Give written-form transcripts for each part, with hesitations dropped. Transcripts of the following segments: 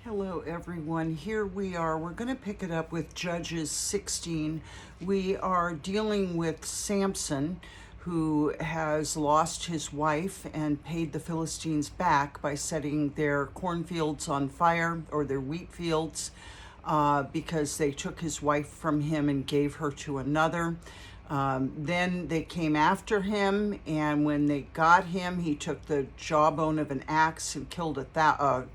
Hello, everyone. Here we are. We're going to pick it up with Judges 16. We are dealing with Samson, who has lost his wife and paid the Philistines back by setting their cornfields on fire, or their wheat fields, because they took his wife from him and gave her to another. Then they came after him, and when they got him, he took the jawbone of an axe and killed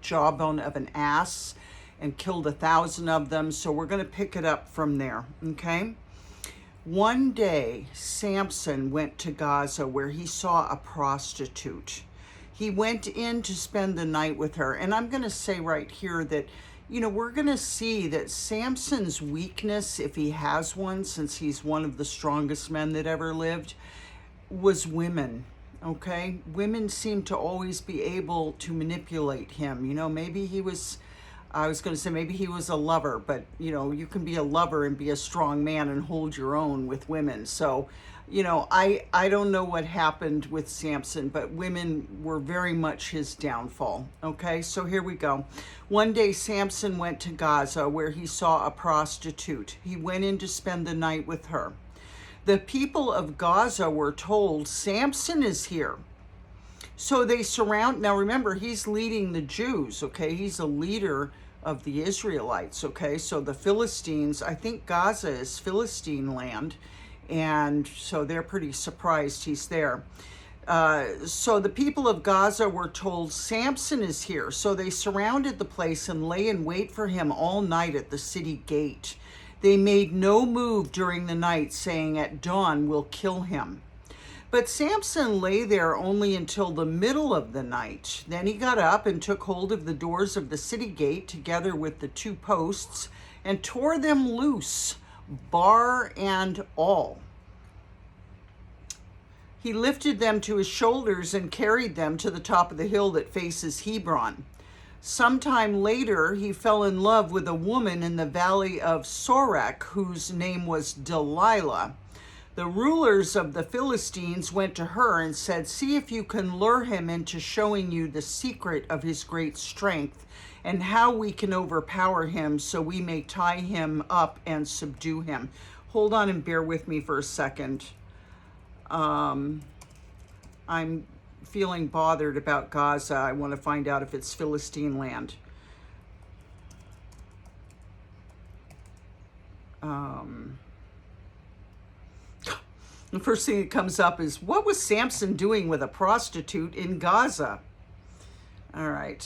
jawbone of an ass and killed 1,000 of them. So we're going to pick it up from there, okay? One day, Samson went to Gaza, where he saw a prostitute. He went in to spend the night with her. And I'm going to say right here that we're going to see that Samson's weakness, if he has one, since he's one of the strongest men that ever lived, was women, okay? Women seem to always be able to manipulate him. Maybe he was, I was going to say maybe he was a lover, but, you can be a lover and be a strong man and hold your own with women. So, I don't know what happened with Samson, but women were very much his downfall. Okay, so here we go. One day Samson went to Gaza, where he saw a prostitute. He went in to spend the night with her. The people of Gaza were told, Samson is here. So they surround, now remember, he's leading the Jews, okay? He's a leader of the Israelites, okay? So the Philistines, I think Gaza is Philistine land, and so they're pretty surprised he's there. So the people of Gaza were told, Samson is here. So they surrounded the place and lay in wait for him all night at the city gate. They made no move during the night, saying, at dawn we'll kill him. But Samson lay there only until the middle of the night. Then he got up and took hold of the doors of the city gate, together with the two posts, and tore them loose, bar and all. He lifted them to his shoulders and carried them to the top of the hill that faces Hebron. Sometime later, he fell in love with a woman in the valley of Sorek, whose name was Delilah. The rulers of the Philistines went to her and said, see if you can lure him into showing you the secret of his great strength and how we can overpower him, so we may tie him up and subdue him. Hold on and bear with me for a second. I'm feeling bothered about Gaza. I want to find out if it's Philistine land. The first thing that comes up is, what was Samson doing with a prostitute in Gaza? All right,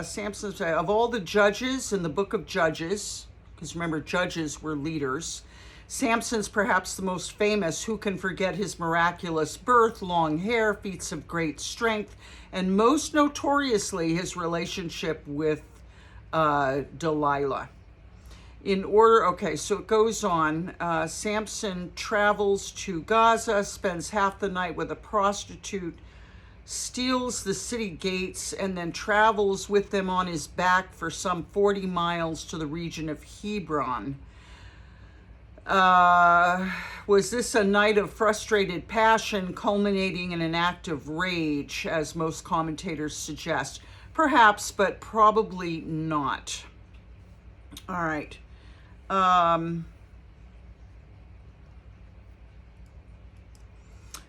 Samson's, of all the judges in the book of Judges, because remember, judges were leaders, Samson's perhaps the most famous. Who can forget his miraculous birth, long hair, feats of great strength, and most notoriously his relationship with Delilah. So it goes on. Samson travels to Gaza, spends half the night with a prostitute, steals the city gates, and then travels with them on his back for some 40 miles to the region of Hebron. Was this a night of frustrated passion culminating in an act of rage, as most commentators suggest? Perhaps, but probably not. All right. All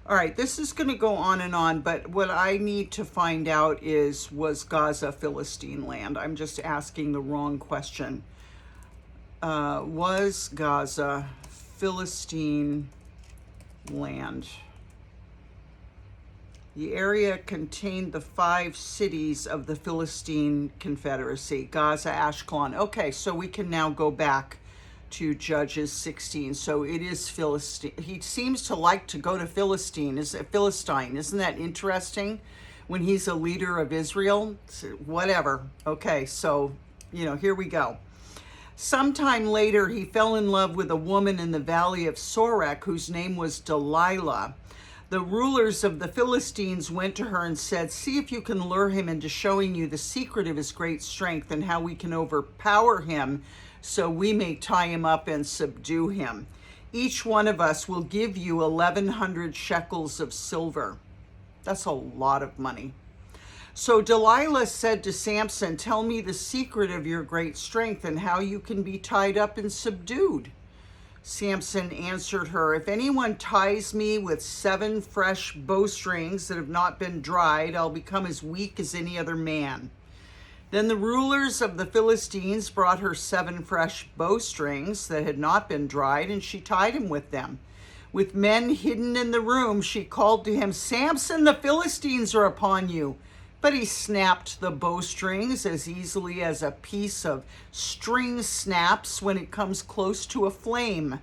right, this is going to go on and on, but what I need to find out is, was Gaza Philistine land? I'm just asking the wrong question. Was Gaza Philistine land? The area contained the 5 cities of the Philistine Confederacy, Gaza, Ashkelon. Okay, so we can now go back to Judges 16. So it is Philistine. He seems to like to go to Philistine. Isn't that interesting? When he's a leader of Israel, whatever. Okay, so, here we go. Sometime later, he fell in love with a woman in the valley of Sorek, whose name was Delilah. The rulers of the Philistines went to her and said, see if you can lure him into showing you the secret of his great strength and how we can overpower him, so we may tie him up and subdue him. Each one of us will give you 1,100 shekels of silver. That's a lot of money. So Delilah said to Samson, "Tell me the secret of your great strength and how you can be tied up and subdued." Samson answered her, "If anyone ties me with 7 fresh bowstrings that have not been dried, I'll become as weak as any other man." Then the rulers of the Philistines brought her 7 fresh bowstrings that had not been dried, and she tied him with them. With men hidden in the room, she called to him, "Samson, the Philistines are upon you." But he snapped the bowstrings as easily as a piece of string snaps when it comes close to a flame.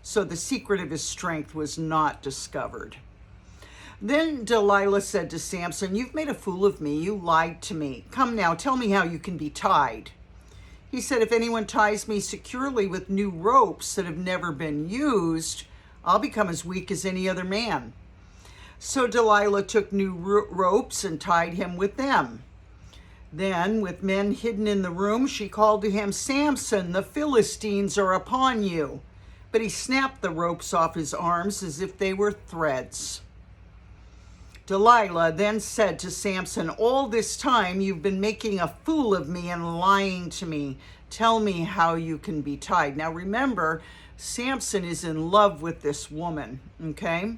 So the secret of his strength was not discovered. Then Delilah said to Samson, "You've made a fool of me. You lied to me. Come now, tell me how you can be tied." He said, "If anyone ties me securely with new ropes that have never been used, I'll become as weak as any other man." So Delilah took new ropes and tied him with them. Then, with men hidden in the room, she called to him, "Samson, the Philistines are upon you." But he snapped the ropes off his arms as if they were threads. Delilah then said to Samson, "All this time you've been making a fool of me and lying to me. Tell me how you can be tied." Now remember, Samson is in love with this woman, okay?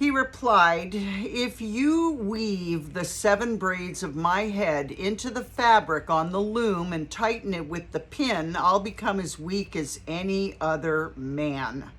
He replied, "If you weave the 7 braids of my head into the fabric on the loom and tighten it with the pin, I'll become as weak as any other man."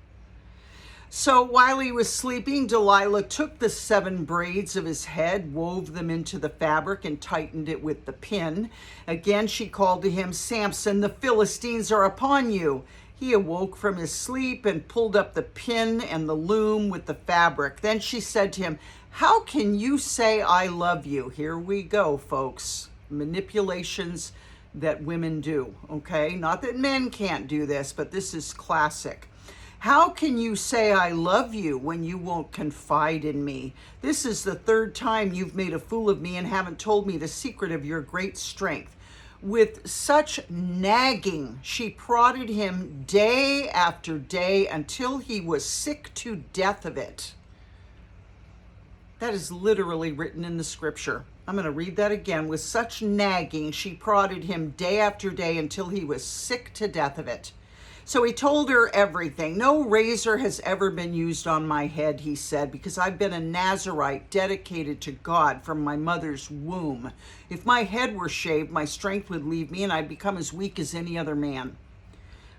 So while he was sleeping, Delilah took the 7 braids of his head, wove them into the fabric, and tightened it with the pin. Again she called to him, "Samson, the Philistines are upon you." He awoke from his sleep and pulled up the pin and the loom with the fabric. Then she said to him, "How can you say I love you?" Here we go, folks. Manipulations that women do, okay? Not that men can't do this, but this is classic. "How can you say I love you when you won't confide in me? This is the 3rd time you've made a fool of me and haven't told me the secret of your great strength." With such nagging, she prodded him day after day until he was sick to death of it. That is literally written in the scripture. I'm going to read that again. With such nagging, she prodded him day after day until he was sick to death of it. So he told her everything. "No razor has ever been used on my head," he said, "because I've been a Nazarite dedicated to God from my mother's womb. If my head were shaved, my strength would leave me and I'd become as weak as any other man."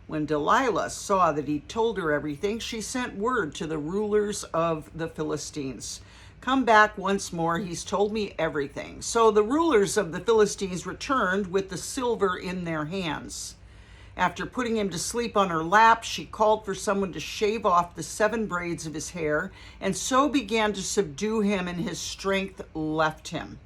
When Delilah saw that he told her everything, she sent word to the rulers of the Philistines. "Come back once more, he's told me everything." So the rulers of the Philistines returned with the silver in their hands. After putting him to sleep on her lap, she called for someone to shave off the 7 braids of his hair, and so began to subdue him, and his strength left him.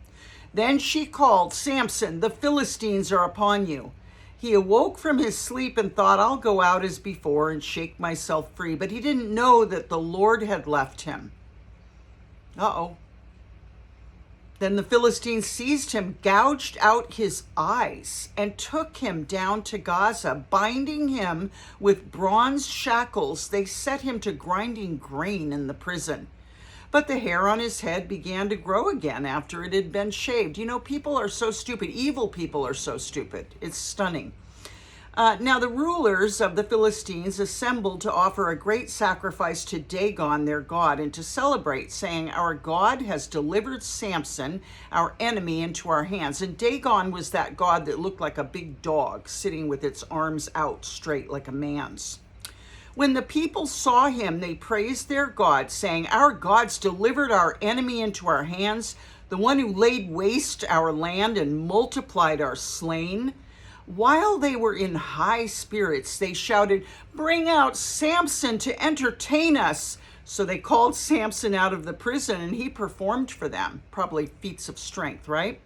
Then she called, "Samson, the Philistines are upon you." He awoke from his sleep and thought, "I'll go out as before and shake myself free." But he didn't know that the Lord had left him. Uh-oh. Then the Philistines seized him, gouged out his eyes, and took him down to Gaza. Binding him with bronze shackles, they set him to grinding grain in the prison. But the hair on his head began to grow again after it had been shaved. You know, people are so stupid. Evil people are so stupid. It's stunning. Now the rulers of the Philistines assembled to offer a great sacrifice to Dagon, their god, and to celebrate, saying, "Our God has delivered Samson, our enemy, into our hands." And Dagon was that god that looked like a big dog, sitting with its arms out straight like a man's. When the people saw him, they praised their God, saying, "Our God's delivered our enemy into our hands, the one who laid waste our land and multiplied our slain." While they were in high spirits, they shouted, "Bring out Samson to entertain us." So they called Samson out of the prison, and he performed for them. Probably feats of strength, right?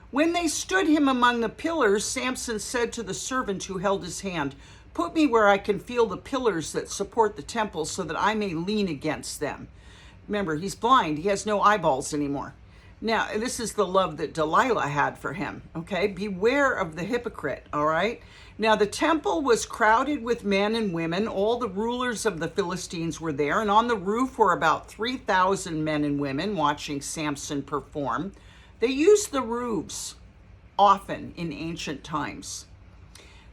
When they stood him among the pillars, Samson said to the servant who held his hand, "Put me where I can feel the pillars that support the temple so that I may lean against them." Remember, he's blind. He has no eyeballs anymore. Now, this is the love that Delilah had for him, okay? Beware of the hypocrite, all right? Now, the temple was crowded with men and women. All the rulers of the Philistines were there, and on the roof were about 3,000 men and women watching Samson perform. They used the roofs often in ancient times.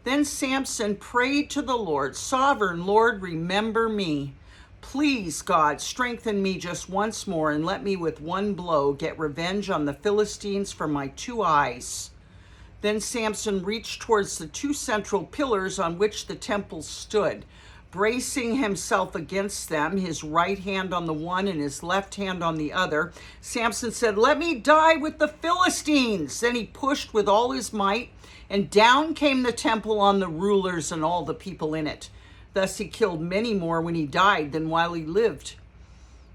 Then Samson prayed to the Lord, "Sovereign Lord, remember me. Please, God, strengthen me just once more and let me with one blow get revenge on the Philistines for my 2 eyes." Then Samson reached towards the 2 central pillars on which the temple stood, bracing himself against them, his right hand on the one and his left hand on the other. Samson said, "Let me die with the Philistines." Then he pushed with all his might, and down came the temple on the rulers and all the people in it. Thus he killed many more when he died than while he lived.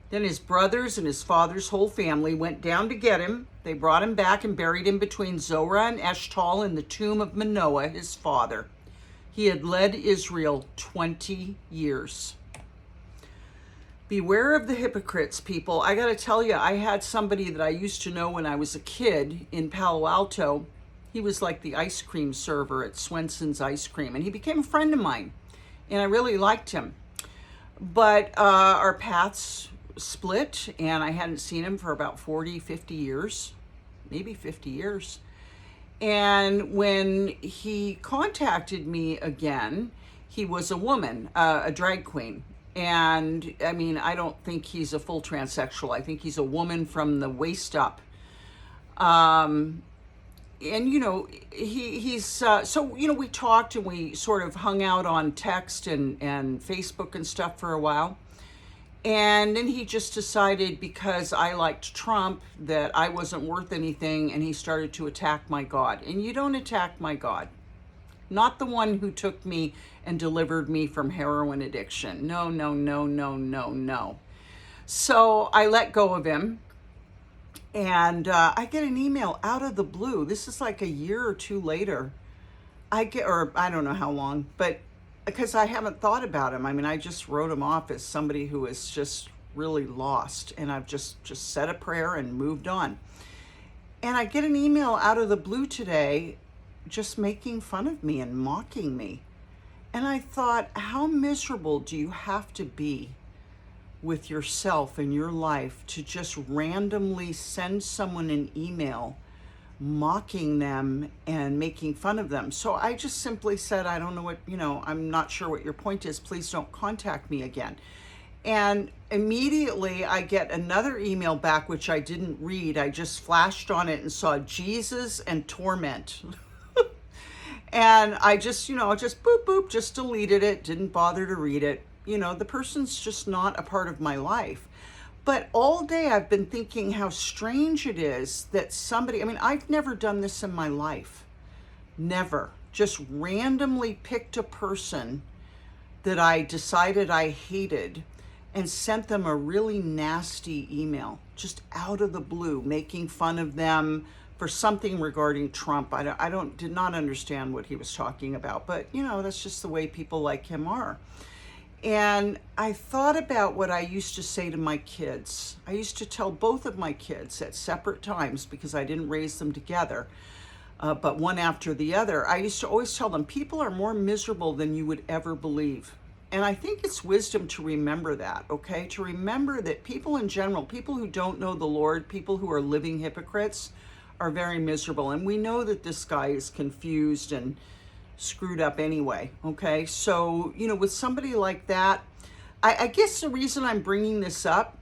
Then his brothers and his father's whole family went down to get him. They brought him back and buried him between Zorah and Eshtal in the tomb of Manoah, his father. He had led Israel 20 years. Beware of the hypocrites, people. I got to tell you, I had somebody that I used to know when I was a kid in Palo Alto. He was like the ice cream server at Swenson's Ice Cream, and he became a friend of mine, and I really liked him. But our paths split, and I hadn't seen him for about 40, 50 years, maybe 50 years. And when he contacted me again, he was a woman, a drag queen. And I mean, I don't think he's a full transsexual. I think he's a woman from the waist up. And you know, he's so you know, we talked and we sort of hung out on text and Facebook and stuff for a while, and then he just decided, because I liked Trump, that I wasn't worth anything, and he started to attack my God. And you don't attack my God, not the one who took me and delivered me from heroin addiction. No, no, no, no, no, no. So I let go of him. And I get an email out of the blue. This is like a year or two later. Or I don't know how long, but because I haven't thought about him. I mean, I just wrote him off as somebody who is just really lost. And I've just said a prayer and moved on. And I get an email out of the blue today just making fun of me and mocking me. And I thought, how miserable do you have to be with yourself and your life to just randomly send someone an email mocking them and making fun of them? So I just simply said, I don't know what, I'm not sure what your point is. Please don't contact me again. And immediately I get another email back, which I didn't read. I just flashed on it and saw Jesus and torment. And I just, just boop, boop, just deleted it. Didn't bother to read it. The person's just not a part of my life. But all day I've been thinking how strange it is that somebody, I've never done this in my life. Never. Just randomly picked a person that I decided I hated and sent them a really nasty email, just out of the blue, making fun of them for something regarding Trump. I did not understand what he was talking about, but that's just the way people like him are. And I thought about what I used to say to my kids. I used to tell both of my kids at separate times, because I didn't raise them together, but one after the other. I used to always tell them, people are more miserable than you would ever believe. And I think it's wisdom to remember that, okay? To remember that people in general, people who don't know the Lord, people who are living hypocrites, are very miserable. And we know that this guy is confused and screwed up anyway, okay? So, with somebody like that, I guess the reason I'm bringing this up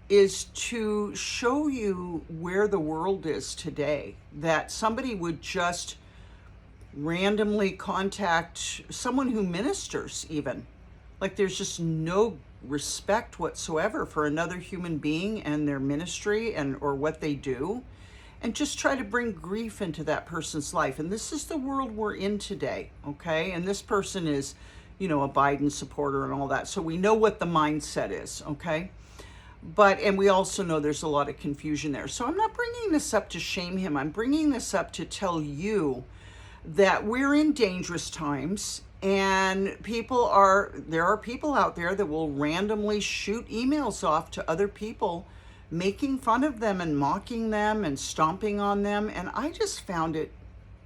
is to show you where the world is today, that somebody would just randomly contact someone who ministers even. Like, there's just no respect whatsoever for another human being and their ministry or what they do, and just try to bring grief into that person's life. And this is the world we're in today, okay? And this person is, a Biden supporter and all that. So we know what the mindset is, okay? And we also know there's a lot of confusion there. So I'm not bringing this up to shame him. I'm bringing this up to tell you that we're in dangerous times, and there are people out there that will randomly shoot emails off to other people, making fun of them and mocking them and stomping on them. And I just found it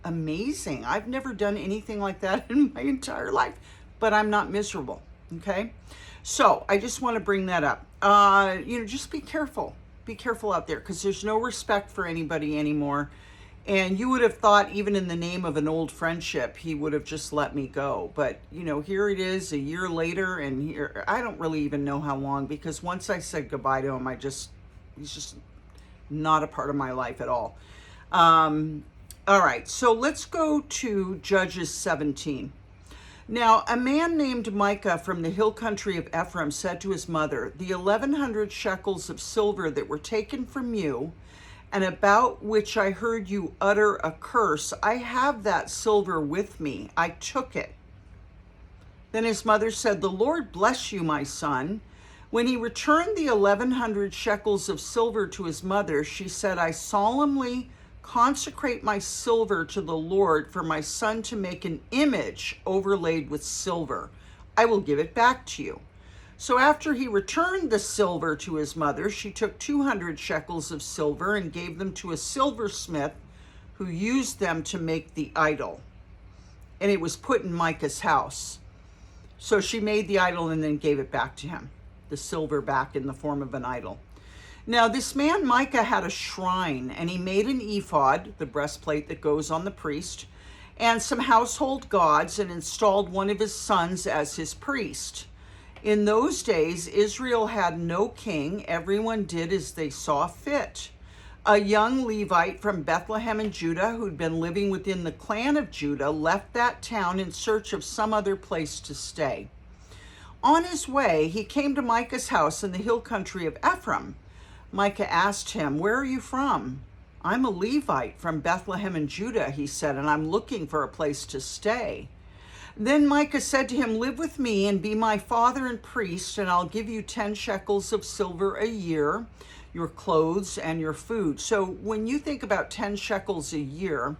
amazing. I've never done anything like that in my entire life, but I'm not miserable, okay? So I just want to bring that up. Just be careful. be careful out there, because there's no respect for anybody anymore. And you would have thought, even in the name of an old friendship, he would have just let me go. But, here it is a year later, and here, I don't really even know how long, because once I said goodbye to him, he's just not a part of my life at all. All right, so let's go to Judges 17. Now, a man named Micah from the hill country of Ephraim said to his mother, "The 1,100 shekels of silver that were taken from you, and about which I heard you utter a curse, I have that silver with me. I took it." Then his mother said, "The Lord bless you, my son." When he returned the 1,100 shekels of silver to his mother, she said, "I solemnly consecrate my silver to the Lord for my son to make an image overlaid with silver. I will give it back to you." So after he returned the silver to his mother, she took 200 shekels of silver and gave them to a silversmith who used them to make the idol. And it was put in Micah's house. So she made the idol and then gave it back to him, the silver back in the form of an idol. Now, this man Micah had a shrine, and he made an ephod, the breastplate that goes on the priest, and some household gods, and installed one of his sons as his priest. In those days, Israel had no king. Everyone did as they saw fit. A young Levite from Bethlehem in Judah, who'd been living within the clan of Judah, left that town in search of some other place to stay. On his way, he came to Micah's house in the hill country of Ephraim. Micah asked him, "Where are you from?" "I'm a Levite from Bethlehem in Judah," he said, "and I'm looking for a place to stay." Then Micah said to him, "Live with me and be my father and priest, and I'll give you 10 shekels of silver a year, your clothes and your food." So when you think about 10 shekels a year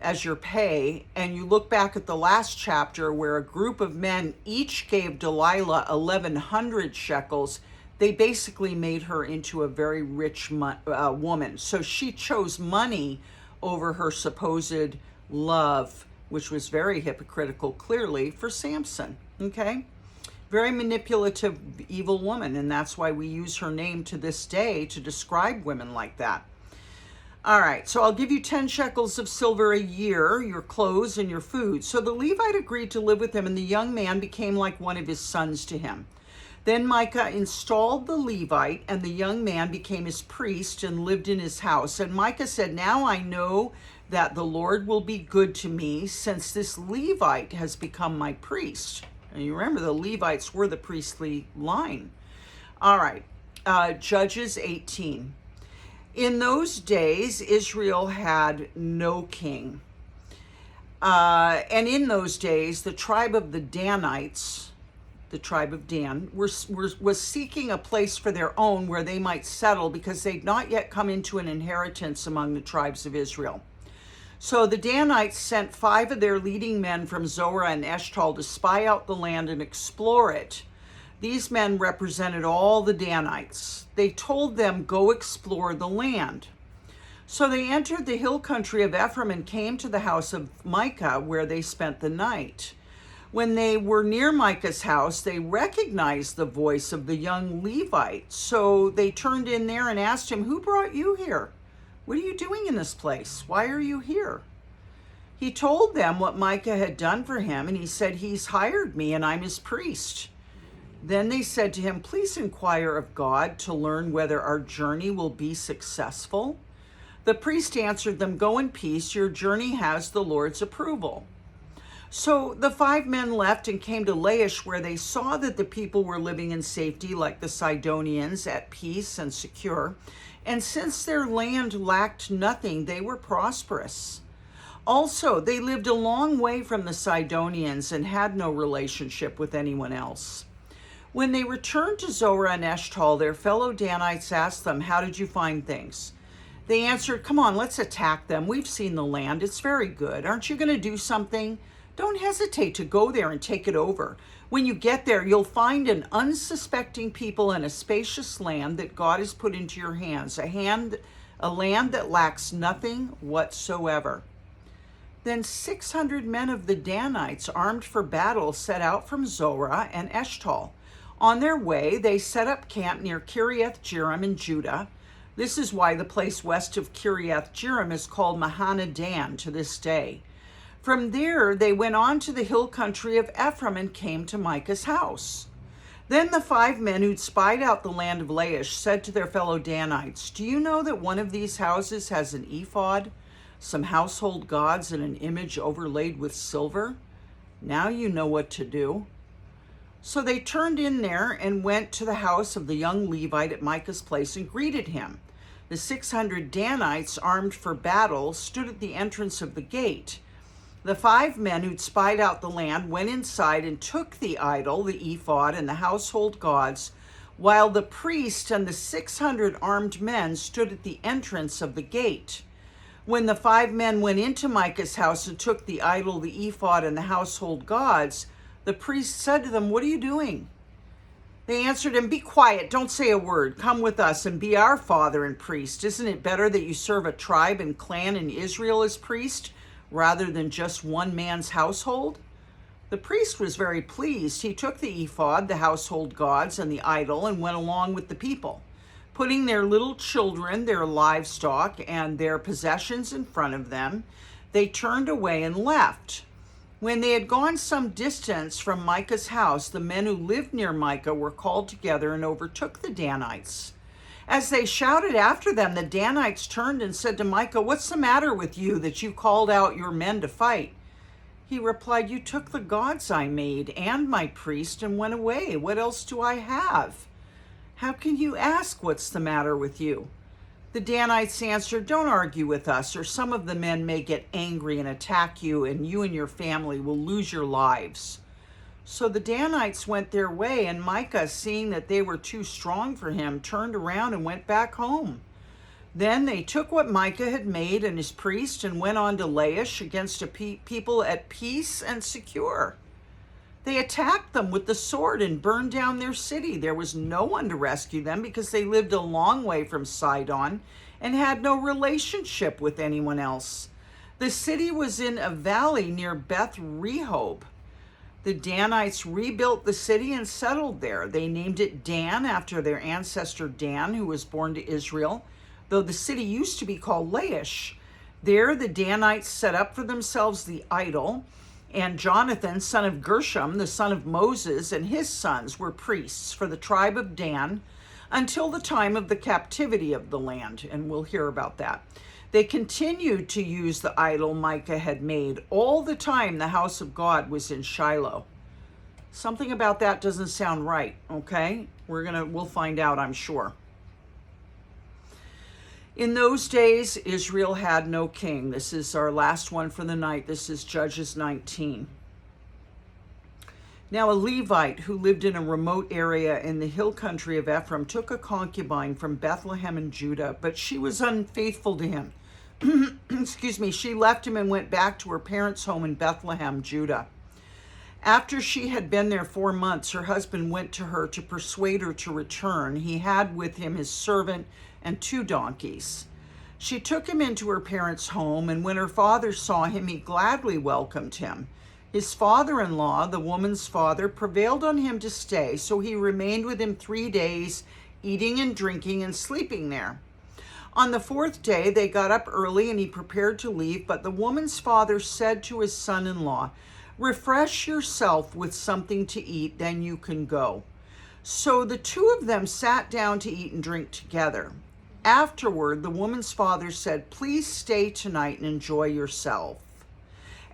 as your pay, and you look back at the last chapter where a group of men each gave Delilah 1,100 shekels, they basically made her into a very rich woman. So she chose money over her supposed love, which was very hypocritical, clearly, for Samson, okay? Very manipulative, evil woman, and that's why we use her name to this day to describe women like that. All right, so I'll give you 10 shekels of silver a year, your clothes and your food. So the Levite agreed to live with him, and the young man became like one of his sons to him. Then Micah installed the Levite, and the young man became his priest and lived in his house. And Micah said, "Now I know that the Lord will be good to me, since this Levite has become my priest." And you remember, the Levites were the priestly line. All right, Judges 18. In those days, Israel had no king. And in those days, the tribe of the Danites, the tribe of Dan, was seeking a place for their own where they might settle, because they'd not yet come into an inheritance among the tribes of Israel. So the Danites sent 5 of their leading men from Zorah and Eshtaol to spy out the land and explore it. These men represented all the Danites. They told them, "Go explore the land." So they entered the hill country of Ephraim and came to the house of Micah, where they spent the night. When they were near Micah's house, they recognized the voice of the young Levite. So they turned in there and asked him, "Who brought you here? What are you doing in this place? Why are you here?" He told them what Micah had done for him, and he said, "He's hired me and I'm his priest." Then they said to him, "Please inquire of God to learn whether our journey will be successful." The priest answered them, "Go in peace. Your journey has the Lord's approval." So the 5 men left and came to Laish, where they saw that the people were living in safety, like the Sidonians, at peace and secure. And since their land lacked nothing, they were prosperous. Also, they lived a long way from the Sidonians and had no relationship with anyone else. When they returned to Zorah and Eshtaol, their fellow Danites asked them, "How did you find things?" They answered, "Come on, let's attack them. We've seen the land. It's very good. Aren't you going to do something? Don't hesitate to go there and take it over. When you get there, you'll find an unsuspecting people and a spacious land that God has put into your hands, a land that lacks nothing whatsoever." Then 600 men of the Danites, armed for battle, set out from Zorah and Eshtaol. On their way, they set up camp near Kiriath Jearim in Judah. This is why the place west of Kiriath Jearim is called Mahaneh Dan to this day. From there, they went on to the hill country of Ephraim and came to Micah's house. Then the 5 men who'd spied out the land of Laish said to their fellow Danites, "Do you know that one of these houses has an ephod, some household gods, and an image overlaid with silver? Now you know what to do." So they turned in there and went to the house of the young Levite at Micah's place and greeted him. The 600 Danites, armed for battle, stood at the entrance of the gate. The 5 men who'd spied out the land went inside and took the idol, the ephod, and the household gods, while the priest and the 600 armed men stood at the entrance of the gate. When the 5 men went into Micah's house and took the idol, the ephod, and the household gods, the priest said to them, "What are you doing?" They answered him, "Be quiet, don't say a word. Come with us and be our father and priest. Isn't it better that you serve a tribe and clan in Israel as priest, rather than just one man's household?" The priest was very pleased. He took the ephod, the household gods, and the idol and went along with the people, putting their little children, their livestock, and their possessions in front of them. They turned away and left. When they had gone some distance from Micah's house, the men who lived near Micah were called together and overtook the Danites. As they shouted after them, the Danites turned and said to Micah, "What's the matter with you that you called out your men to fight?" He replied, "You took the gods I made and my priest and went away. What else do I have? How can you ask what's the matter with you?" The Danites answered, "Don't argue with us, or some of the men may get angry and attack you, and you and your family will lose your lives." So the Danites went their way, and Micah, seeing that they were too strong for him, turned around and went back home. Then they took what Micah had made and his priest and went on to Laish against a people at peace and secure. They attacked them with the sword and burned down their city. There was no one to rescue them because they lived a long way from Sidon and had no relationship with anyone else. The city was in a valley near Beth Rehob. The Danites rebuilt the city and settled there. They named it Dan after their ancestor Dan, who was born to Israel, though the city used to be called Laish. There the Danites set up for themselves the idol, and Jonathan, son of Gershom, the son of Moses, and his sons were priests for the tribe of Dan until the time of the captivity of the land, and we'll hear about that. They continued to use the idol Micah had made all the time the house of God was in Shiloh. Something about that doesn't sound right, okay? We'll find out, I'm sure. In those days, Israel had no king. This is our last one for the night. This is Judges 19. Now a Levite who lived in a remote area in the hill country of Ephraim took a concubine from Bethlehem in Judah, but she was unfaithful to him. She left him and went back to her parents' home in Bethlehem, Judah. After she had been there 4 months, her husband went to her to persuade her to return. He had with him his servant and 2 donkeys. She took him into her parents' home, and when her father saw him, he gladly welcomed him. His father-in-law, the woman's father, prevailed on him to stay, so he remained with him 3 days, eating and drinking and sleeping there. On the 4th day, they got up early, and he prepared to leave, but the woman's father said to his son-in-law, "Refresh yourself with something to eat, then you can go." So the 2 of them sat down to eat and drink together. Afterward, the woman's father said, "Please stay tonight and enjoy yourself."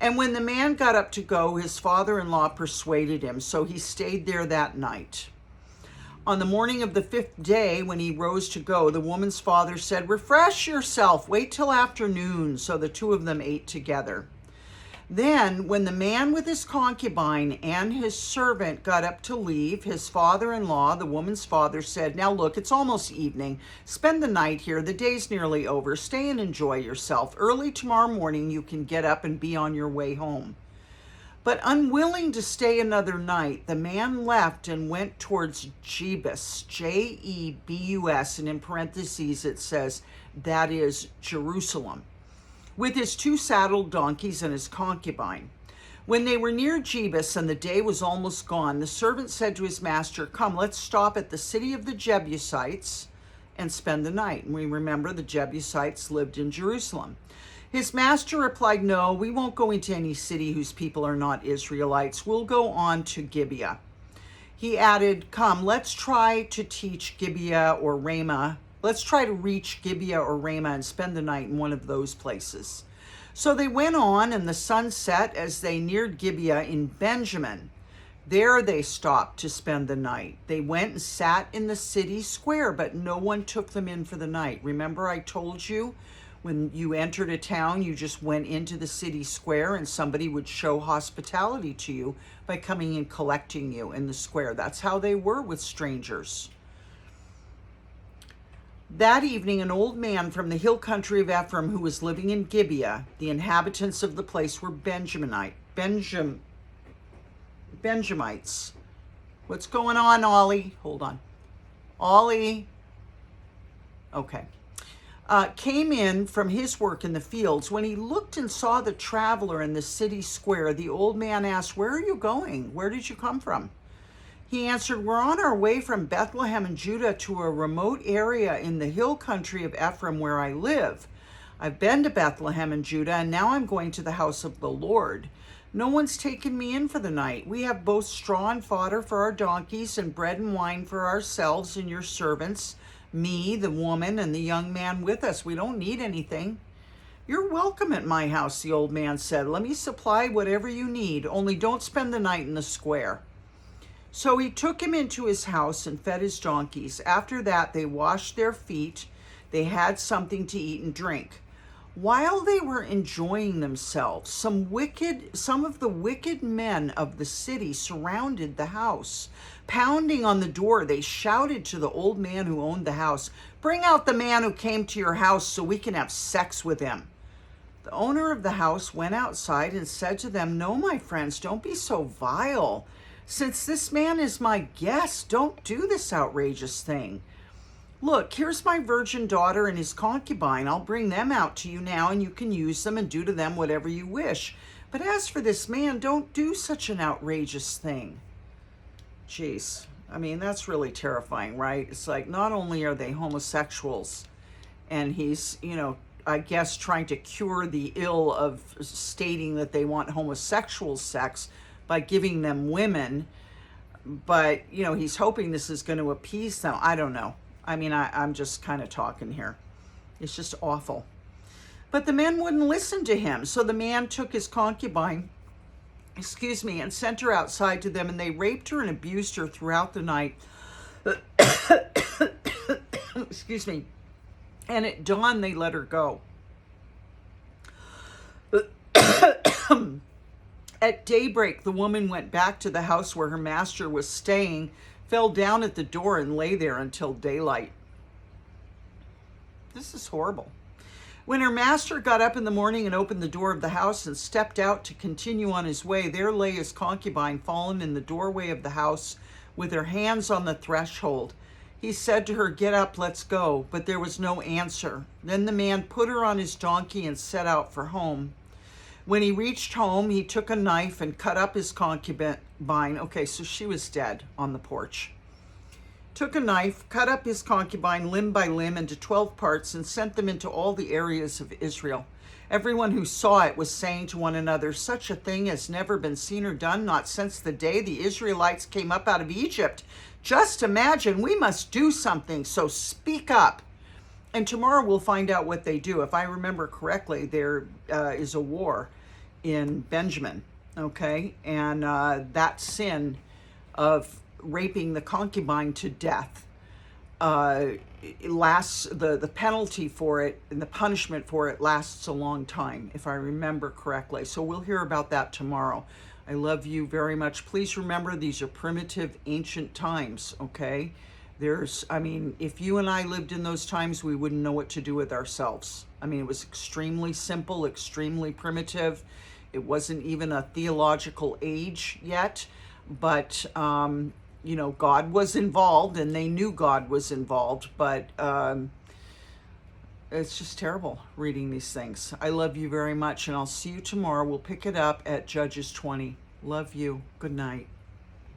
And when the man got up to go, his father-in-law persuaded him, so he stayed there that night. On the morning of the 5th day, when he rose to go, the woman's father said, "Refresh yourself, wait till afternoon." So the 2 of them ate together. Then, when the man with his concubine and his servant got up to leave, his father-in-law, the woman's father, said, "Now look, it's almost evening. Spend the night here. The day's nearly over. Stay and enjoy yourself. Early tomorrow morning you can get up and be on your way home." But unwilling to stay another night, the man left and went towards Jebus, Jebus, and in parentheses it says, that is Jerusalem, with his 2 saddled donkeys and his concubine. When they were near Jebus and the day was almost gone, the servant said to his master, "Come, let's stop at the city of the Jebusites and spend the night." And we remember the Jebusites lived in Jerusalem. His master replied, "No, we won't go into any city whose people are not Israelites. We'll go on to Gibeah." He added, "Come, let's try to teach Gibeah or Ramah. Let's try to reach Gibeah or Ramah and spend the night in one of those places." So they went on, and the sun set as they neared Gibeah in Benjamin. There they stopped to spend the night. They went and sat in the city square, but no one took them in for the night. Remember I told you when you entered a town, you just went into the city square and somebody would show hospitality to you by coming and collecting you in the square. That's how they were with strangers. That evening, an old man from the hill country of Ephraim who was living in Gibeah, the inhabitants of the place were Benjamites. What's going on, Ollie? Hold on. Ollie. Okay. Came in from his work in the fields. When he looked and saw the traveler in the city square, the old man asked, "Where are you going? Where did you come from?" He answered, "We're on our way from Bethlehem in Judah to a remote area in the hill country of Ephraim where I live. I've been to Bethlehem in Judah, and now I'm going to the house of the Lord. No one's taken me in for the night. We have both straw and fodder for our donkeys and bread and wine for ourselves and your servants, me, the woman, and the young man with us. We don't need anything." "You're welcome at my house," the old man said. "Let me supply whatever you need, only don't spend the night in the square." So he took him into his house and fed his donkeys. After that, they washed their feet. They had something to eat and drink. While they were enjoying themselves, some of the wicked men of the city surrounded the house. Pounding on the door, they shouted to the old man who owned the house, "Bring out the man who came to your house so we can have sex with him." The owner of the house went outside and said to them, "No, my friends, don't be so vile. Since this man is my guest, don't do this outrageous thing. Look, here's my virgin daughter and his concubine. I'll bring them out to you now, and you can use them and do to them whatever you wish. But as for this man, don't do such an outrageous thing." Jeez, I mean, that's really terrifying, right? It's like, not only are they homosexuals, and he's, I guess trying to cure the ill of stating that they want homosexual sex by giving them women, but, he's hoping this is going to appease them. I don't know. I mean, I'm just kind of talking here. It's just awful. But the men wouldn't listen to him. So the man took his concubine, and sent her outside to them, and they raped her and abused her throughout the night. And at dawn, they let her go. At daybreak, the woman went back to the house where her master was staying, fell down at the door, and lay there until daylight. This is horrible. When her master got up in the morning and opened the door of the house and stepped out to continue on his way, there lay his concubine fallen in the doorway of the house with her hands on the threshold. He said to her, "Get up, let's go." But there was no answer. Then the man put her on his donkey and set out for home. When he reached home, he took a knife and cut up his concubine. Okay, so she was dead on the porch. Took a knife, cut up his concubine limb by limb into 12 parts, and sent them into all the areas of Israel. Everyone who saw it was saying to one another, "Such a thing has never been seen or done, not since the day the Israelites came up out of Egypt. Just imagine, we must do something, so speak up." And tomorrow we'll find out what they do. If I remember correctly, there is a war in Benjamin, okay? And that sin of raping the concubine to death lasts, the penalty for it and the punishment for it lasts a long time, if I remember correctly. So we'll hear about that tomorrow. I love you very much. Please remember, these are primitive, ancient times, okay? If you and I lived in those times, we wouldn't know what to do with ourselves. I mean, it was extremely simple, extremely primitive. It wasn't even a theological age yet, but, God was involved, and they knew God was involved, but it's just terrible reading these things. I love you very much, and I'll see you tomorrow. We'll pick it up at Judges 20. Love you. Good night.